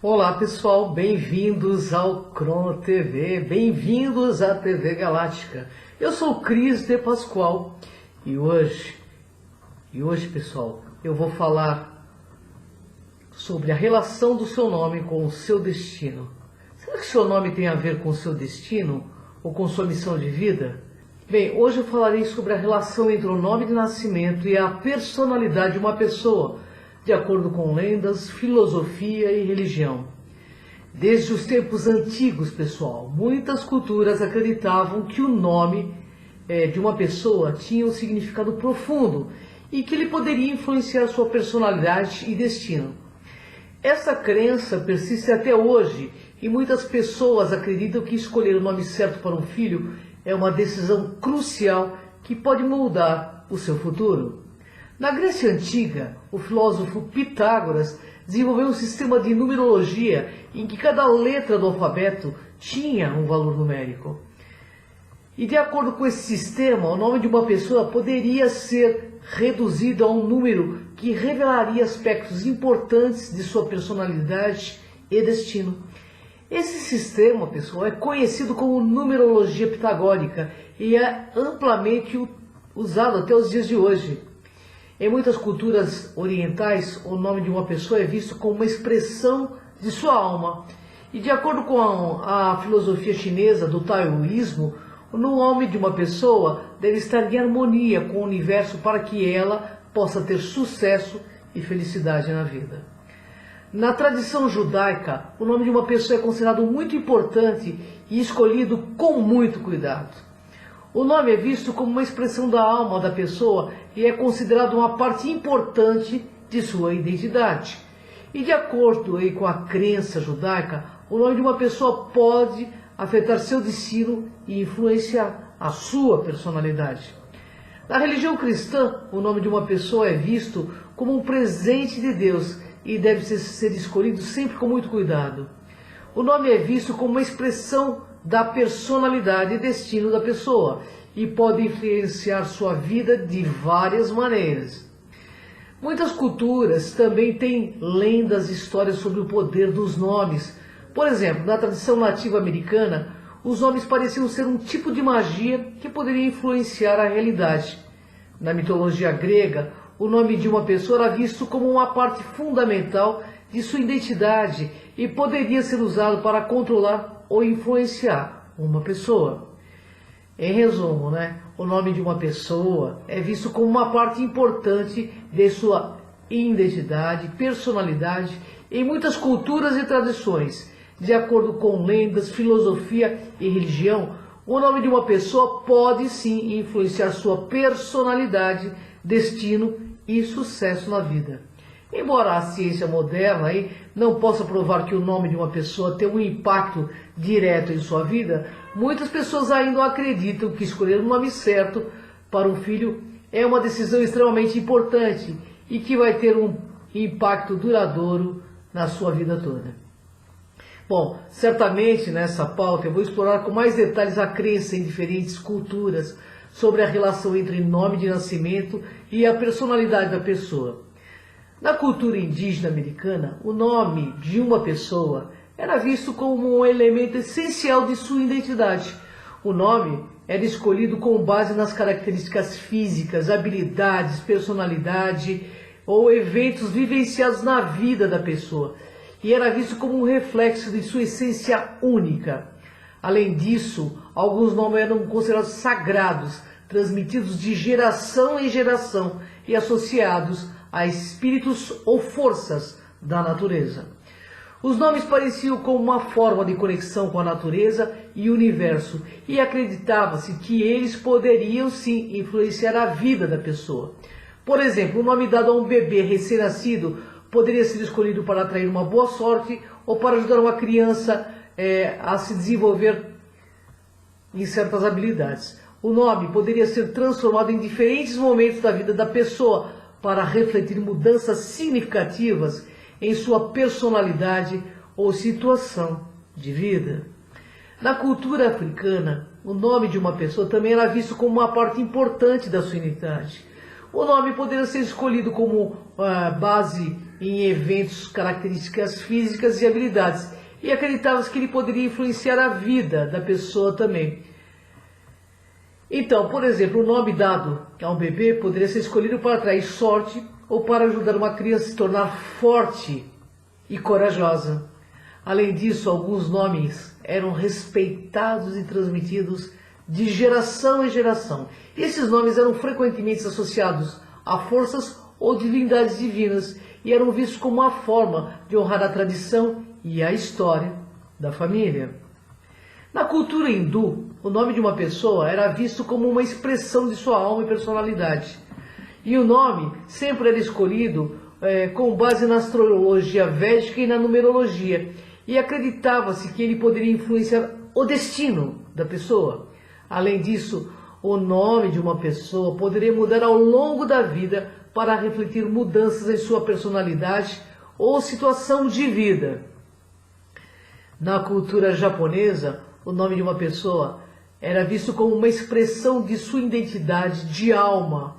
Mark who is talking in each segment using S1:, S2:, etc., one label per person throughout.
S1: Olá pessoal, bem-vindos ao Crono TV, bem-vindos à TV Galáctica. Eu sou o Cris de Pascoal e hoje pessoal, eu vou falar sobre a relação do seu nome com o seu destino. Será que o seu nome tem a ver com o seu destino ou com sua missão de vida? Bem, hoje eu falarei sobre a relação entre o nome de nascimento e a personalidade de uma pessoa, de acordo com lendas, filosofia e religião. Desde os tempos antigos, pessoal, muitas culturas acreditavam que o nome de uma pessoa tinha um significado profundo e que ele poderia influenciar sua personalidade e destino. Essa crença persiste até hoje e muitas pessoas acreditam que escolher o nome certo para um filho é uma decisão crucial que pode moldar o seu futuro. Na Grécia Antiga, o filósofo Pitágoras desenvolveu um sistema de numerologia em que cada letra do alfabeto tinha um valor numérico. E de acordo com esse sistema, o nome de uma pessoa poderia ser reduzido a um número que revelaria aspectos importantes de sua personalidade e destino. Esse sistema, pessoal, é conhecido como numerologia pitagórica e é amplamente usado até os dias de hoje. Em muitas culturas orientais, o nome de uma pessoa é visto como uma expressão de sua alma. E de acordo com a filosofia chinesa do taoísmo, o nome de uma pessoa deve estar em harmonia com o universo para que ela possa ter sucesso e felicidade na vida. Na tradição judaica, o nome de uma pessoa é considerado muito importante e escolhido com muito cuidado. O nome é visto como uma expressão da alma da pessoa e é considerado uma parte importante de sua identidade. E de acordo com a crença judaica, o nome de uma pessoa pode afetar seu destino e influenciar a sua personalidade. Na religião cristã, o nome de uma pessoa é visto como um presente de Deus e deve ser escolhido sempre com muito cuidado. O nome é visto como uma expressão da personalidade e destino da pessoa e pode influenciar sua vida de várias maneiras. Muitas culturas também têm lendas e histórias sobre o poder dos nomes. Por exemplo, na tradição nativa americana, os nomes pareciam ser um tipo de magia que poderia influenciar a realidade. Na mitologia grega, o nome de uma pessoa era visto como uma parte fundamental de sua identidade e poderia ser usado para controlar ou influenciar uma pessoa. Em resumo, o nome de uma pessoa é visto como uma parte importante de sua identidade, personalidade em muitas culturas e tradições. De acordo com lendas, filosofia e religião, o nome de uma pessoa pode sim influenciar sua personalidade, destino e sucesso na vida. Embora a ciência moderna não possa provar que o nome de uma pessoa tem um impacto direto em sua vida, muitas pessoas ainda acreditam que escolher o nome certo para um filho é uma decisão extremamente importante e que vai ter um impacto duradouro na sua vida toda. Bom, certamente nessa pauta eu vou explorar com mais detalhes a crença em diferentes culturas sobre a relação entre nome de nascimento e a personalidade da pessoa. Na cultura indígena americana, o nome de uma pessoa era visto como um elemento essencial de sua identidade. O nome era escolhido com base nas características físicas, habilidades, personalidade ou eventos vivenciados na vida da pessoa, e era visto como um reflexo de sua essência única. Além disso, alguns nomes eram considerados sagrados, transmitidos de geração em geração e associados a espíritos ou forças da natureza. Os nomes pareciam como uma forma de conexão com a natureza e o universo, e acreditava-se que eles poderiam sim influenciar a vida da pessoa. Por exemplo, o nome dado a um bebê recém-nascido poderia ser escolhido para atrair uma boa sorte ou para ajudar uma criança a se desenvolver em certas habilidades. O nome poderia ser transformado em diferentes momentos da vida da pessoa para refletir mudanças significativas em sua personalidade ou situação de vida. Na cultura africana, o nome de uma pessoa também era visto como uma parte importante da sua identidade. O nome poderia ser escolhido como base em eventos, características físicas e habilidades. E acreditava-se que ele poderia influenciar a vida da pessoa também. Então, por exemplo, o nome dado a um bebê poderia ser escolhido para atrair sorte ou para ajudar uma criança a se tornar forte e corajosa. Além disso, alguns nomes eram respeitados e transmitidos de geração em geração. E esses nomes eram frequentemente associados a forças ou divindades divinas e eram vistos como uma forma de honrar a tradição e a história da família. Na cultura hindu, o nome de uma pessoa era visto como uma expressão de sua alma e personalidade. E o nome sempre era escolhido com base na astrologia védica e na numerologia. E acreditava-se que ele poderia influenciar o destino da pessoa. Além disso, o nome de uma pessoa poderia mudar ao longo da vida para refletir mudanças em sua personalidade ou situação de vida. Na cultura japonesa, o nome de uma pessoa era visto como uma expressão de sua identidade de alma.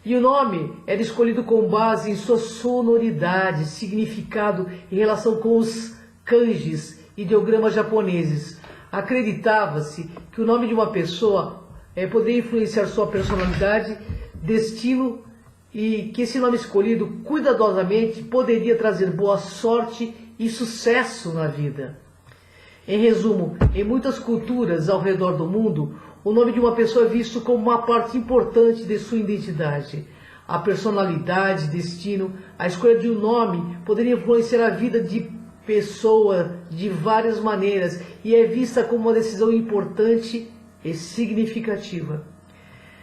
S1: E o nome era escolhido com base em sua sonoridade, significado em relação com os kanjis, ideogramas japoneses. Acreditava-se que o nome de uma pessoa poderia influenciar sua personalidade, destino e que esse nome escolhido cuidadosamente poderia trazer boa sorte e sucesso na vida. Em resumo, em muitas culturas ao redor do mundo, o nome de uma pessoa é visto como uma parte importante de sua identidade. A personalidade, destino, a escolha de um nome poderia influenciar a vida de pessoa de várias maneiras e é vista como uma decisão importante e significativa.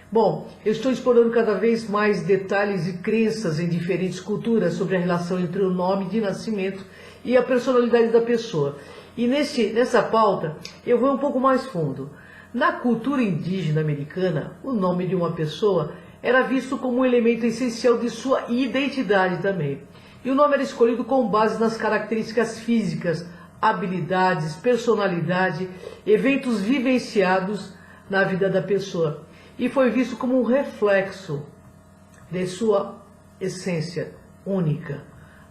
S1: Bom, eu estou explorando cada vez mais detalhes e crenças em diferentes culturas sobre a relação entre o nome de nascimento e a personalidade da pessoa. E nessa pauta eu vou um pouco mais fundo. Na cultura indígena americana, o nome de uma pessoa era visto como um elemento essencial de sua identidade também. E o nome era escolhido com base nas características físicas, habilidades, personalidade, eventos vivenciados na vida da pessoa. E foi visto como um reflexo de sua essência única.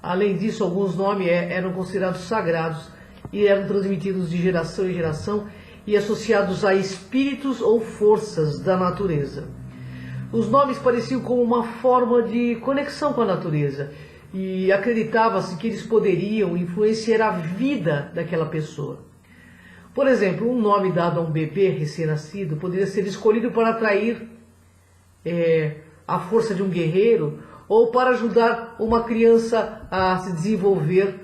S1: Além disso, alguns nomes eram considerados sagrados e eram transmitidos de geração em geração e associados a espíritos ou forças da natureza. Os nomes pareciam como uma forma de conexão com a natureza e acreditava-se que eles poderiam influenciar a vida daquela pessoa. Por exemplo, um nome dado a um bebê recém-nascido poderia ser escolhido para atrair a força de um guerreiro ou para ajudar uma criança a se desenvolver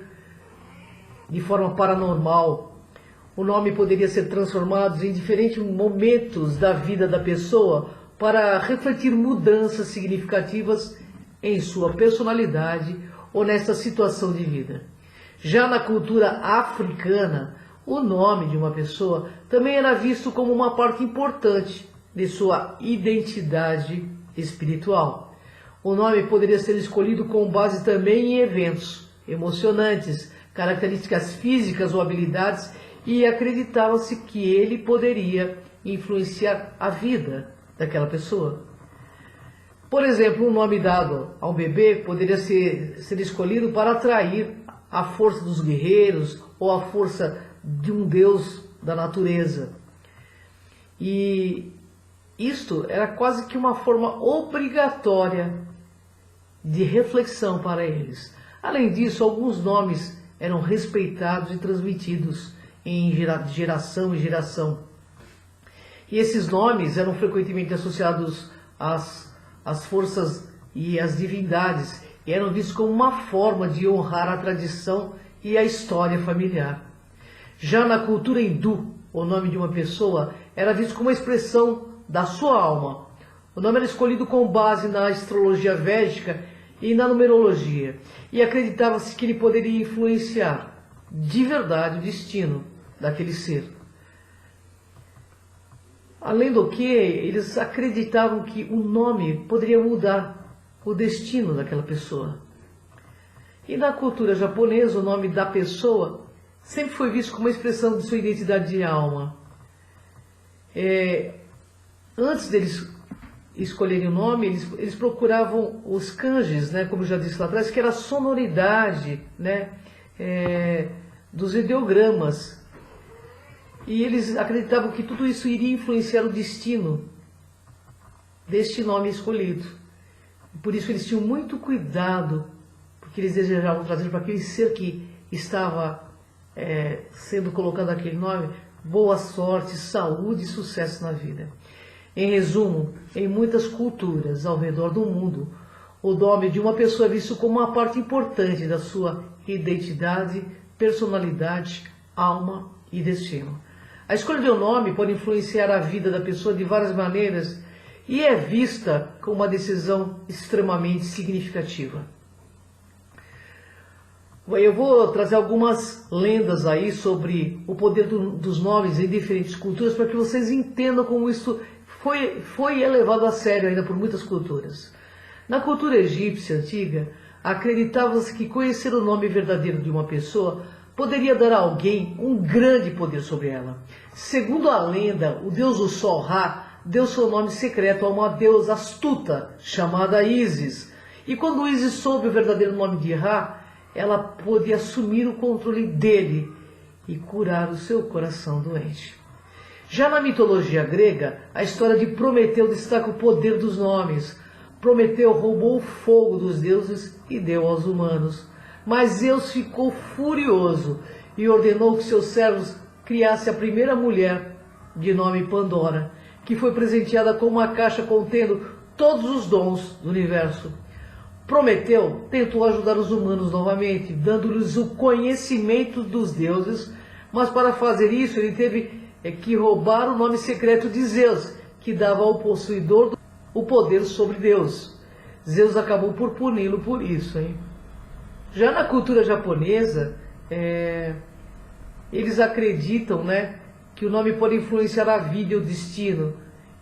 S1: de forma paranormal. O nome poderia ser transformado em diferentes momentos da vida da pessoa para refletir mudanças significativas em sua personalidade ou nessa situação de vida. Já na cultura africana, o nome de uma pessoa também era visto como uma parte importante de sua identidade espiritual. O nome poderia ser escolhido com base também em eventos emocionantes, características físicas ou habilidades, e acreditava-se que ele poderia influenciar a vida daquela pessoa. Por exemplo, um nome dado a um bebê poderia ser escolhido para atrair a força dos guerreiros ou a força de um deus da natureza. E isto era quase que uma forma obrigatória de reflexão para eles. Além disso, alguns nomes eram respeitados e transmitidos em geração em geração. E esses nomes eram frequentemente associados às forças e às divindades, e eram vistos como uma forma de honrar a tradição e a história familiar. Já na cultura hindu, o nome de uma pessoa era visto como uma expressão da sua alma. O nome era escolhido com base na astrologia védica e na numerologia, e acreditava-se que ele poderia influenciar de verdade o destino daquele ser. Além do que, eles acreditavam que o nome poderia mudar o destino daquela pessoa. E na cultura japonesa, o nome da pessoa sempre foi visto como uma expressão de sua identidade de alma. Antes deles escolherem o nome, eles procuravam os kanjis, né, como eu já disse lá atrás, que era a sonoridade, né, dos ideogramas. E eles acreditavam que tudo isso iria influenciar o destino deste nome escolhido. Por isso eles tinham muito cuidado, porque eles desejavam trazer para aquele ser que estava sendo colocado aquele nome, boa sorte, saúde e sucesso na vida. Em resumo, em muitas culturas ao redor do mundo, o nome de uma pessoa é visto como uma parte importante da sua identidade, personalidade, alma e destino. A escolha de um nome pode influenciar a vida da pessoa de várias maneiras e é vista como uma decisão extremamente significativa. Eu vou trazer algumas lendas aí sobre o poder dos nomes em diferentes culturas para que vocês entendam como isso foi elevado a sério ainda por muitas culturas. Na cultura egípcia antiga, acreditava-se que conhecer o nome verdadeiro de uma pessoa poderia dar a alguém um grande poder sobre ela. Segundo a lenda, o deus do sol Ra deu seu nome secreto a uma deusa astuta chamada Ísis. E quando Ísis soube o verdadeiro nome de Ra, ela pôde assumir o controle dele e curar o seu coração doente. Já na mitologia grega, a história de Prometeu destaca o poder dos nomes. Prometeu roubou o fogo dos deuses e deu aos humanos. Mas Zeus ficou furioso e ordenou que seus servos criassem a primeira mulher, de nome Pandora, que foi presenteada com uma caixa contendo todos os dons do universo. Prometeu tentou ajudar os humanos novamente, dando-lhes o conhecimento dos deuses, mas para fazer isso ele teve que roubar o nome secreto de Zeus, que dava ao possuidor o poder sobre Deus. Zeus acabou por puni-lo por isso, hein? Já na cultura japonesa, eles acreditam, né, que o nome pode influenciar a vida e o destino.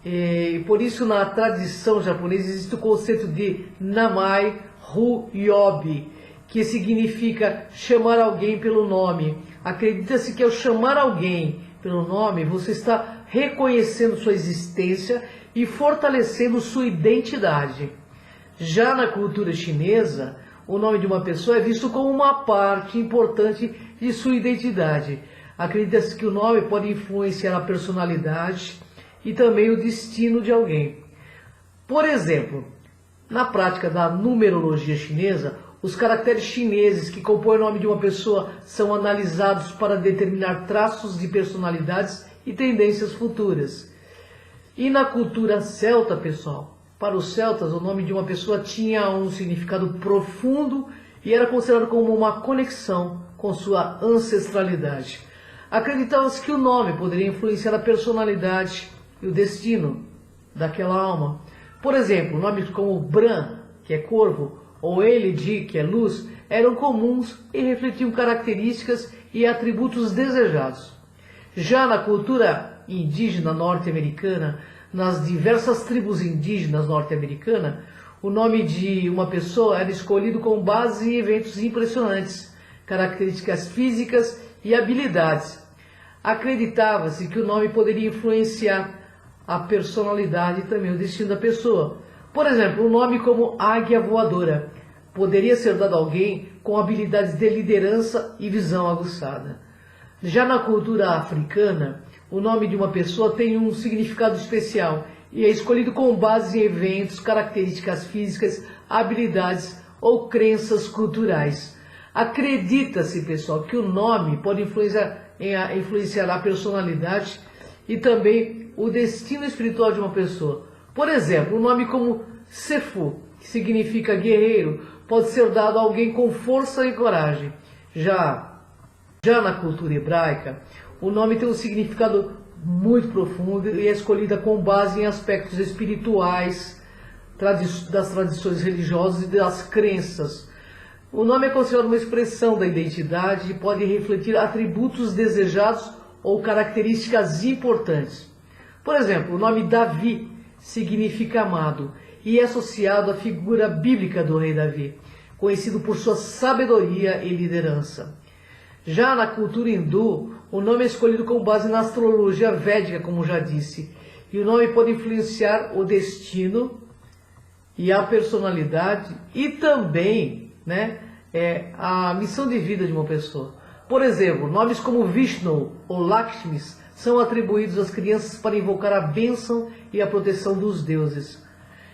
S1: E por isso na tradição japonesa existe o conceito de Namai Ru Yobi, que significa chamar alguém pelo nome. Acredita-se que ao chamar alguém pelo nome, você está reconhecendo sua existência e fortalecendo sua identidade. Já na cultura chinesa, o nome de uma pessoa é visto como uma parte importante de sua identidade. Acredita-se que o nome pode influenciar a personalidade e também o destino de alguém. Por exemplo, na prática da numerologia chinesa, os caracteres chineses que compõem o nome de uma pessoa são analisados para determinar traços de personalidades e tendências futuras. E na cultura celta, pessoal, para os celtas o nome de uma pessoa tinha um significado profundo e era considerado como uma conexão com sua ancestralidade. Acreditava-se que o nome poderia influenciar a personalidade e o destino daquela alma. Por exemplo, nomes como Bran, que é corvo, ou Elidi, que é luz, eram comuns e refletiam características e atributos desejados. Já na cultura indígena norte-americana, nas diversas tribos indígenas norte-americanas, o nome de uma pessoa era escolhido com base em eventos impressionantes, características físicas e habilidades. Acreditava-se que o nome poderia influenciar a personalidade e também o destino da pessoa. Por exemplo, um nome como Águia Voadora poderia ser dado a alguém com habilidades de liderança e visão aguçada. Já na cultura africana, o nome de uma pessoa tem um significado especial e é escolhido com base em eventos, características físicas, habilidades ou crenças culturais. Acredita-se, pessoal, que o nome pode influenciar a personalidade e também o destino espiritual de uma pessoa. Por exemplo, um nome como Sefu, que significa guerreiro, pode ser dado a alguém com força e coragem. Já na cultura hebraica, o nome tem um significado muito profundo e é escolhida com base em aspectos espirituais, das tradições religiosas e das crenças. O nome é considerado uma expressão da identidade e pode refletir atributos desejados ou características importantes. Por exemplo, o nome Davi significa amado e é associado à figura bíblica do rei Davi, conhecido por sua sabedoria e liderança. Já na cultura hindu, o nome é escolhido com base na astrologia védica, como já disse, e E o nome pode influenciar o destino e a personalidade e também, né, a missão de vida de uma pessoa. Por exemplo, nomes como Vishnu ou Lakshmi são atribuídos às crianças para invocar a bênção e a proteção dos deuses.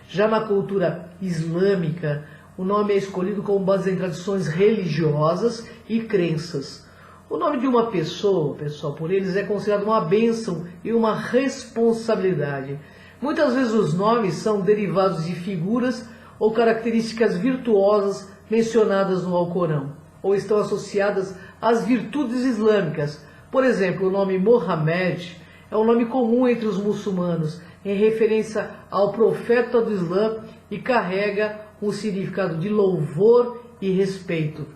S1: Já na cultura islâmica, o nome é escolhido com base em tradições religiosas e crenças. O nome de uma pessoa, pessoal, por eles é considerado uma bênção e uma responsabilidade. Muitas vezes os nomes são derivados de figuras ou características virtuosas mencionadas no Alcorão, ou estão associadas às virtudes islâmicas. Por exemplo, o nome Mohammed é um nome comum entre os muçulmanos, em referência ao profeta do Islã e carrega um significado de louvor e respeito.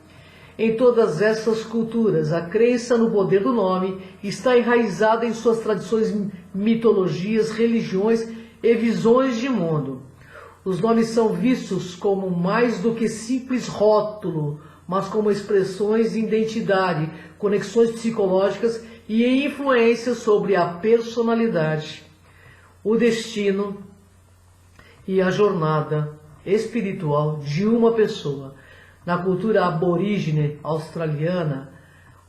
S1: Em todas essas culturas, a crença no poder do nome está enraizada em suas tradições, mitologias, religiões e visões de mundo. Os nomes são vistos como mais do que simples rótulo, mas como expressões de identidade, conexões psicológicas e influências sobre a personalidade, o destino e a jornada espiritual de uma pessoa. Na cultura aborígene australiana,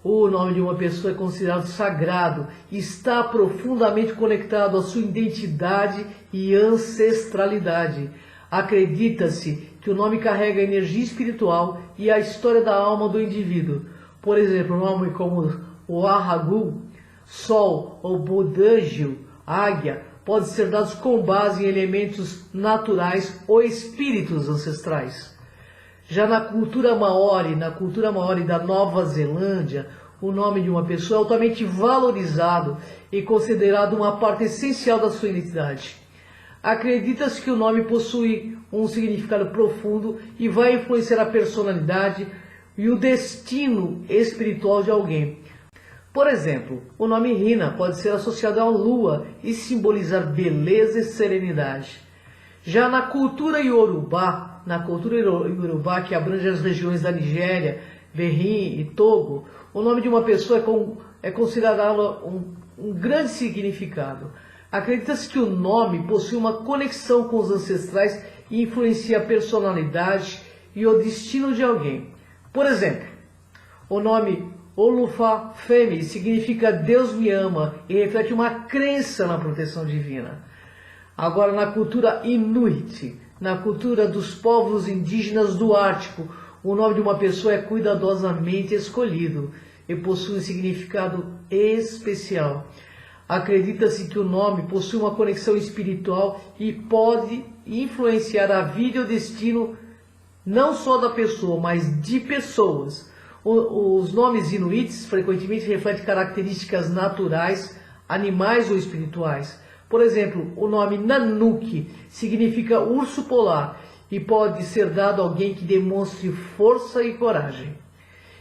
S1: o nome de uma pessoa é considerado sagrado e está profundamente conectado à sua identidade e ancestralidade. Acredita-se que o nome carrega a energia espiritual e a história da alma do indivíduo. Por exemplo, nome como o Ahagu, Sol, ou Budangil, Águia, podem ser dados com base em elementos naturais ou espíritos ancestrais. Já na cultura maori da Nova Zelândia, o nome de uma pessoa é altamente valorizado e considerado uma parte essencial da sua identidade. Acredita-se que o nome possui um significado profundo e vai influenciar a personalidade e o destino espiritual de alguém. Por exemplo, o nome Rina pode ser associado à lua e simbolizar beleza e serenidade. Já na cultura Yorubá, que abrange as regiões da Nigéria, Benin e Togo, o nome de uma pessoa é considerado um grande significado. Acredita-se que o nome possui uma conexão com os ancestrais e influencia a personalidade e o destino de alguém. Por exemplo, o nome Olufafemi significa Deus me ama e reflete uma crença na proteção divina. Agora, na cultura Inuit, na cultura dos povos indígenas do Ártico, o nome de uma pessoa é cuidadosamente escolhido e possui um significado especial. Acredita-se que o nome possui uma conexão espiritual e pode influenciar a vida e o destino não só da pessoa, mas de pessoas. Os nomes inuits frequentemente refletem características naturais, animais ou espirituais. Por exemplo, o nome Nanuki significa urso polar e pode ser dado a alguém que demonstre força e coragem.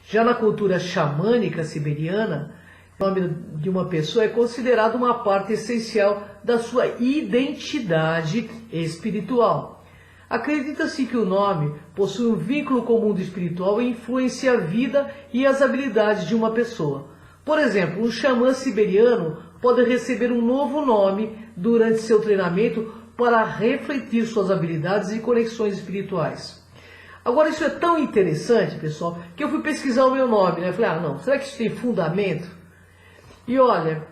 S1: Já na cultura xamânica siberiana, o nome de uma pessoa é considerado uma parte essencial da sua identidade espiritual. Acredita-se que o nome possui um vínculo com o mundo espiritual e influencia a vida e as habilidades de uma pessoa. Por exemplo, um xamã siberiano pode receber um novo nome durante seu treinamento para refletir suas habilidades e conexões espirituais. Agora, isso é tão interessante, pessoal, que eu fui pesquisar o meu nome, né? Falei, não, será que isso tem fundamento? E olha,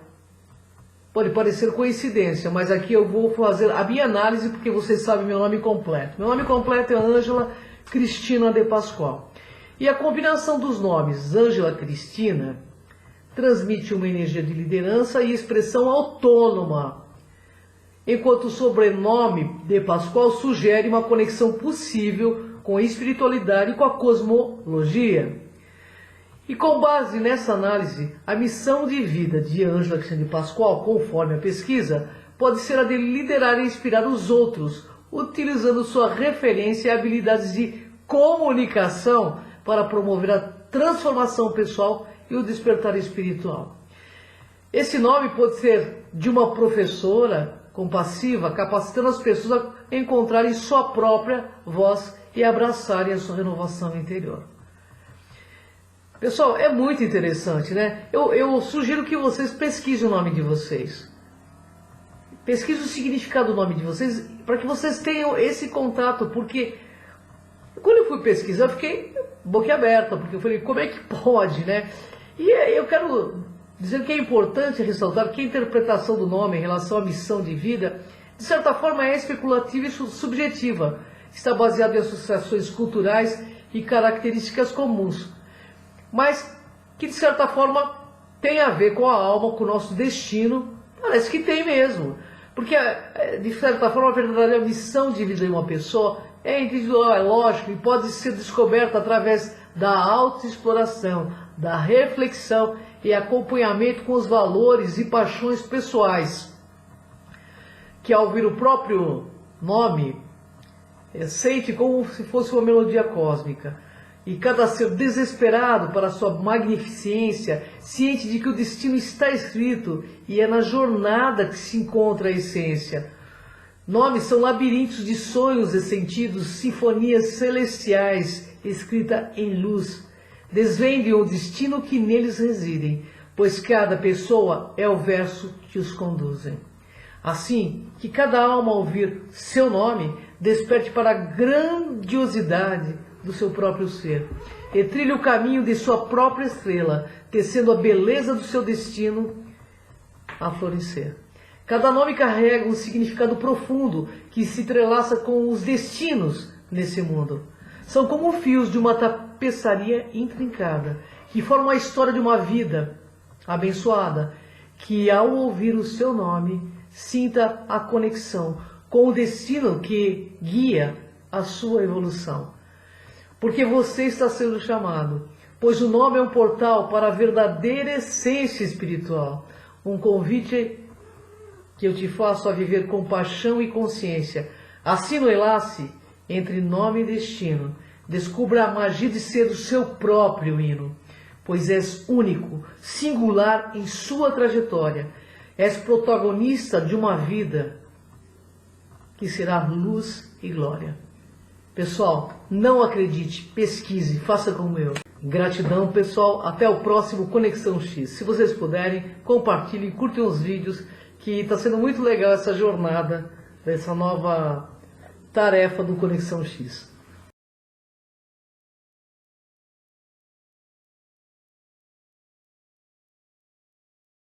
S1: pode parecer coincidência, mas aqui eu vou fazer a minha análise porque vocês sabem meu nome completo. Meu nome completo é Ângela Cristina de Pascoal. E a combinação dos nomes Ângela Cristina transmite uma energia de liderança e expressão autônoma, enquanto o sobrenome de Pascoal sugere uma conexão possível com a espiritualidade e com a cosmologia. E com base nessa análise, a missão de vida de Ângela Cristina de Pascoal, conforme a pesquisa, pode ser a de liderar e inspirar os outros, utilizando sua referência e habilidades de comunicação para promover a transformação pessoal e o despertar espiritual. Esse nome pode ser de uma professora compassiva, capacitando as pessoas a encontrarem sua própria voz e abraçarem a sua renovação interior. Pessoal, é muito interessante, né? Eu sugiro que vocês pesquisem o nome de vocês. pesquise o significado do nome de vocês, para que vocês tenham esse contato, porque quando eu fui pesquisar, eu fiquei boquiaberta, porque eu falei, como é que pode, né? E eu quero dizer que é importante ressaltar que a interpretação do nome em relação à missão de vida, de certa forma, é especulativa e subjetiva. Está baseada em associações culturais e características comuns, mas que, de certa forma, tem a ver com a alma, com o nosso destino. Parece que tem mesmo, porque, de certa forma, a verdadeira missão de vida de uma pessoa é individual, é lógico, e pode ser descoberta através da autoexploração, da reflexão e acompanhamento com os valores e paixões pessoais, que ao ouvir o próprio nome, sente como se fosse uma melodia cósmica. E cada ser desesperado para sua magnificência, ciente de que o destino está escrito e é na jornada que se encontra a essência. Nomes são labirintos de sonhos e sentidos, sinfonias celestiais, escrita em luz. Desvendem o destino que neles residem, pois cada pessoa é o verso que os conduzem. Assim, que cada alma ao ouvir seu nome, desperte para a grandiosidade do seu próprio ser, e trilhe o caminho de sua própria estrela, tecendo a beleza do seu destino a florescer. Cada nome carrega um significado profundo que se entrelaça com os destinos nesse mundo. São como fios de uma tapeçaria intrincada, que formam a história de uma vida abençoada, que ao ouvir o seu nome, sinta a conexão com o destino que guia a sua evolução. Porque você está sendo chamado, pois o nome é um portal para a verdadeira essência espiritual, um convite que eu te faço a viver com paixão e consciência. Assim no enlace entre nome e destino, descubra a magia de ser o seu próprio hino, pois és único, singular em sua trajetória. És protagonista de uma vida que será luz e glória. Pessoal, não acredite, pesquise, faça como eu. Gratidão, pessoal. Até o próximo Conexão X. Se vocês puderem, compartilhem, curtem os vídeos, que está sendo muito legal essa jornada, essa nova tarefa do Conexão X.